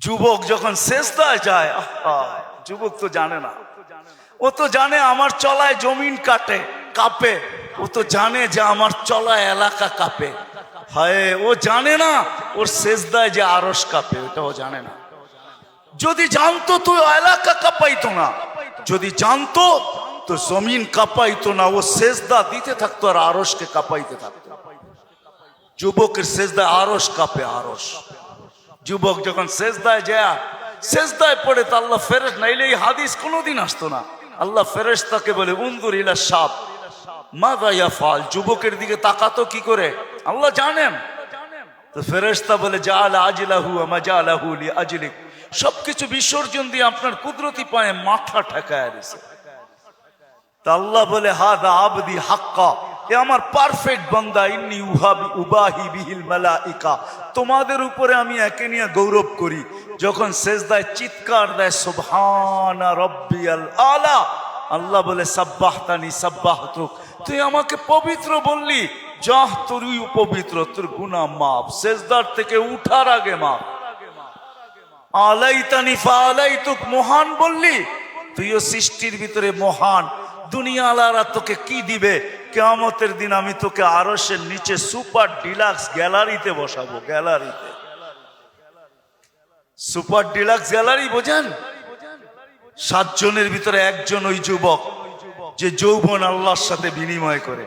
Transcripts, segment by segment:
যুবক যখন সেজদায় যায়, যুবক তো জানে না, ও তো জানে আমার চলায় জমিন কাঁপে, ও তো জানে যে আমার চলায় এলাকা কাঁপে। হায়, ও জানে না ওর সেজদায় যে আরশ কাঁপে, ওটাও জানে না। যদি জানতো তো এলাকা কাঁপাইতো না, যদি জানতো তো জমিন কাঁপাইতো না, ও সেজদা দিতে থাকতো আর আরশকে কাঁপাইতে থাকতো। যুবকের সেজদায় আরশ কাঁপে, আরশ। যুবক যখন সেজদায় যায়, সেজদায় পড়ে তো আল্লাহ ফেরেশতা, নাইলে এই হাদিস কোনোদিন আসতো না। আল্লাহ ফেরেশতাকে বলে উনজুর ইলা শাব মাযা ইয়াফআল, যুবকের দিকে তাকাতো কি করে আল্লাহ জানেন। তো ফেরেশতা বলে জাআলা আজলাহু ওয়া মাজালাহু লিআজলিক, সবকিছু বিসর্জন দিয়ে আপনার কুদরতি পায়ে মাথা ঠেকায় দিয়েছে। তা আল্লাহ বলে হাযা আবদি হাক্কা, এ আমার পারফেক্ট বান্দা, ইন্নী উবাহি বিহিল মালাইকা, তোমাদের উপরে আমি একে নিয়ে গৌরব করি। যখন সেজদায় চিৎকার দেয় সুবহানা রাব্বিয়াল আলা, আল্লাহ বলে সাব্বাহতানি সাব্বাহতুক, তুই আমাকে পবিত্র বললি, যাহ তুই পবিত্র, তোর গুনাহ মাফ, সেজদার থেকে উঠার আগে মাফ। আলাইতানি ফাআলাইতুক, মহান বললি, তুইও সৃষ্টির ভিতরে মহান। দুনিয়াওয়ালারা তোকে কি দিবে? কিয়ামতের দিন আমি তোকে আরশের নিচে সুপার ডিলাক্স গ্যালারিতে বসাবো। গ্যালারিতে, সুপার ডিলাক্স গ্যালারি বোঝেন? 7 জনের ভিতরে একজন ওই যুবক যে যৌবন আল্লাহর সাথে বিনিময় করে।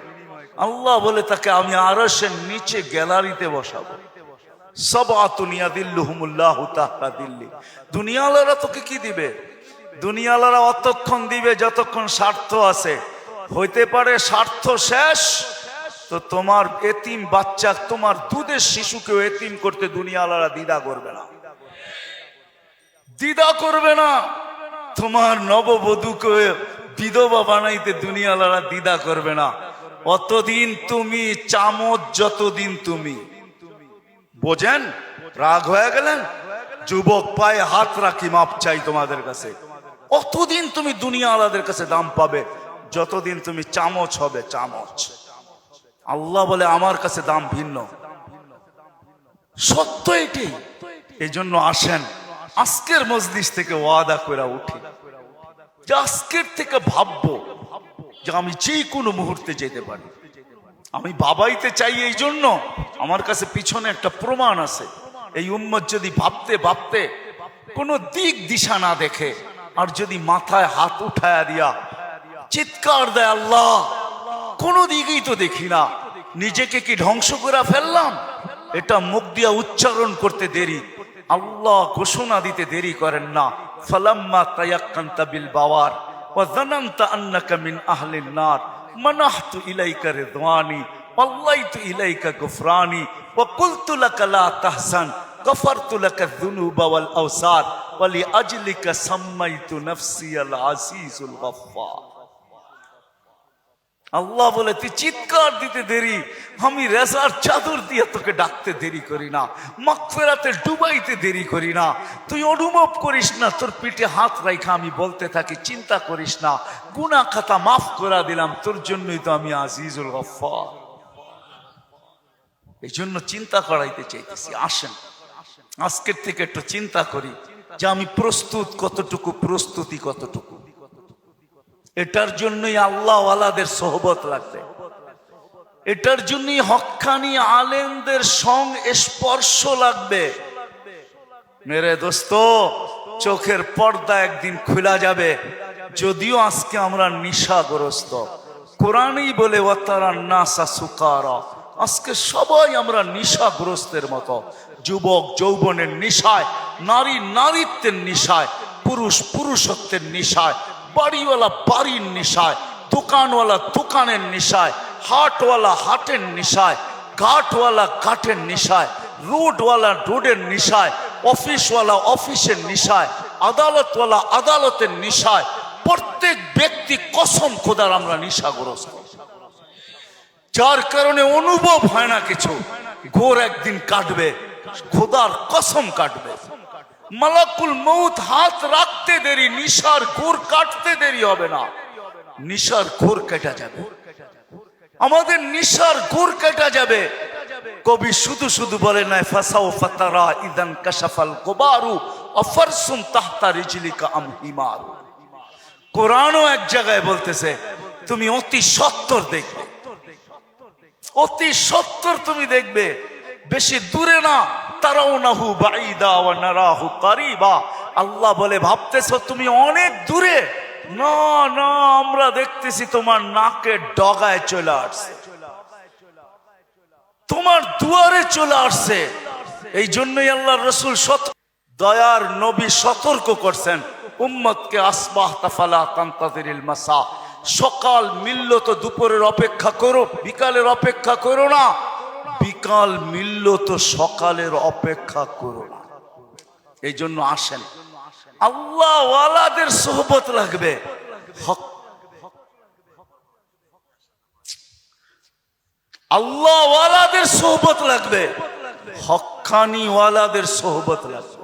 আল্লাহ বলে তাকে আমি আরশের নিচে গ্যালারিতে বসাবো। সাবআতুন ইয়াদিল্লুহুমুল্লাহু তাহতা দিল্লি। দুনিয়াওয়ালারা তোকে কি দিবে? দুনিয়াওয়ালারা অতক্ষণ দিবে যতক্ষণ স্বার্থ আছে। হইতে পারে স্বার্থ শেষ তো তোমার এতিম বাচ্চা, তোমার দুধের শিশুকেও এতিম করতে দুনিয়াওয়ালারা দ্বিধা করবে না, দ্বিধা করবে না। তোমার নববধূকে বিধবা বানাইতে দুনিয়াওয়ালারা দ্বিধা করবে না। অতদিন তুমি চামচ, যতদিন তুমি বোঝেন। রাগ হয়ে গেলেন? যুবক পায়ে হাত রাখি, মাপ চাই তোমাদের কাছে। অতদিন তুমি দুনিয়াওয়ালাদের কাছে দাম পাবে যতদিন তুমি চামচ হবে, চামচ। আল্লাহ বলে আমার কাছে দাম ভিন্ন, সত্য এটি। এই জন্য আসেন আজকের মজলিস থেকে ওয়াদা করে উঠি যে আজকের থেকে ভাববো যে আমি যে কোনো মুহূর্তে যেতে পারি। আমি বাবাইতে চাই, এই জন্য আমার কাছে পিছনে একটা প্রমাণ আছে। এই উম্মত যদি ভাবতে ভাবতে কোনো দিক দিশা না দেখে, আর যদি মাথায় হাত উঠায়া দিয়া চিৎকার দেয় আল্লাহ, কোনো দিকেই তো দেখি না, নিজেকে কি ধ্বংস করে ফেললাম? এটা মুখ দিয়া উচ্চারণ করতে দেরি, আল্লাহ ঘোষণা দিতে দেরি করেন না। ফালাম্মা তায়াক্কানতা বিল বাওয়ার ওয়া যানানতা আন্নাকা মিন আহলিন নার মানাহতু ইলাইকা রিদওয়ানি ওয়াল্লাইতু ইলাইকা গুফরানি ওয়া কুলতু লাকা লা তাহসান গফারতু লাকা যুনুবা ওয়াল আওসার ওয়া লিআজলিকা সাম্মাইতু নাফসিয়াল আজিজুল গফফার। আল্লাহ বলে তুই চিৎকার দিতে দেরি, আমি রেজার চাদর দিয়ে তোকে ডাকতে দেরি করি না, মাগফিরাতে ডুবাইতে দেরি করি না। তুই অনুভব করিস না, তোর পিঠে হাত রাখা আমি বলতে থাকি চিন্তা করিস না, গুনাহ খাতা মাফ করে দিলাম, তোর জন্যই তো আমি আজিজুল গফফার। এই জন্য চিন্তা করাইতে চাইতেছি। আসেন আজকের থেকে একটু চিন্তা করি যে আমি প্রস্তুত কতটুকু, প্রস্তুতি কতটুকু। এটার জন্যই আল্লাহওয়ালাদের সোহবত লাগবে, এটার জন্যই হক্কানি আলেমদের সং স্পর্শ লাগবে। মেরে দোস্ত, চোখের পর্দা একদিন খোলা যাবে। যদিও আজকে আমরা নিশাগ্রস্ত, কোরআনই বলে ওয়াতারান নাসা সুকারা, আজকে সবাই আমরা নিশাগ্রস্তের মতো। যুবক যৌবনের নিশায়, নারী নারীত্বের নিশায়, পুরুষ পুরুষত্বের নিশায়, বাড়িওয়ালা বাড়ির নিশায়, দোকানওয়ালা দোকানের নিশায়, হাটওয়ালা হাটের নিশায়, ঘাটওয়ালা ঘাটের নিশায়, রোডওয়ালা রোডের নিশায়, অফিসওয়ালা অফিসের নিশায়, আদালতওয়ালা আদালতের নিশায়। প্রত্যেক ব্যক্তি কসম খোদার আমরা নিশাগ্রস্ত, যার কারণে অনুভব হয় না কিছু। ঘোর একদিন কাটবে, খোদার কসম কাটবে। মালাকুল মউত হাত রাখতে দেরি, নিশার ঘোর কাটতে দেরি হবে না, নিশার ঘোর কেটে যাবে, আমাদের নিশার ঘোর কেটে যাবে। কবি শুধু শুধু বলে নাই ফাসাউফা তারা ইদান কাশাফাল গুবারু আফারসুন তাহতা রিজলিকা আম হিমার। কোরআনও এক জায়গায় বলতেছে তুমি অতি সত্বর দেখবে, অতি সত্বর তুমি দেখবে, বেশি দূরে না। তারাউনাহু বাঈদা ওয়া নারাহু কারীবা। আল্লাহ বলে ভাবতেছো তুমি অনেক দূরে, না না, আমরা দেখতেছি তোমার নাকের ডগায় চলে আসছে, তোমার দুয়ারে চলে আসছে। এই জন্যই আল্লাহর রাসূল দয়ার নবী সতর্ক করছেন উম্মতকে, আসবাহতা ফালা তানতাযিরিল মাসা। সকাল মিলল তো দুপুরের অপেক্ষা করো, বিকালের অপেক্ষা করো না। বিকাল মিলল তো সকালের অপেক্ষা করো না। এই জন্য আসেন, আল্লাহ ওয়ালাদের সোহবত লাগবে, আল্লাহ ওয়ালাদের সোহবত লাগবে, হক্কানি ওয়ালাদের সোহবত লাগবে।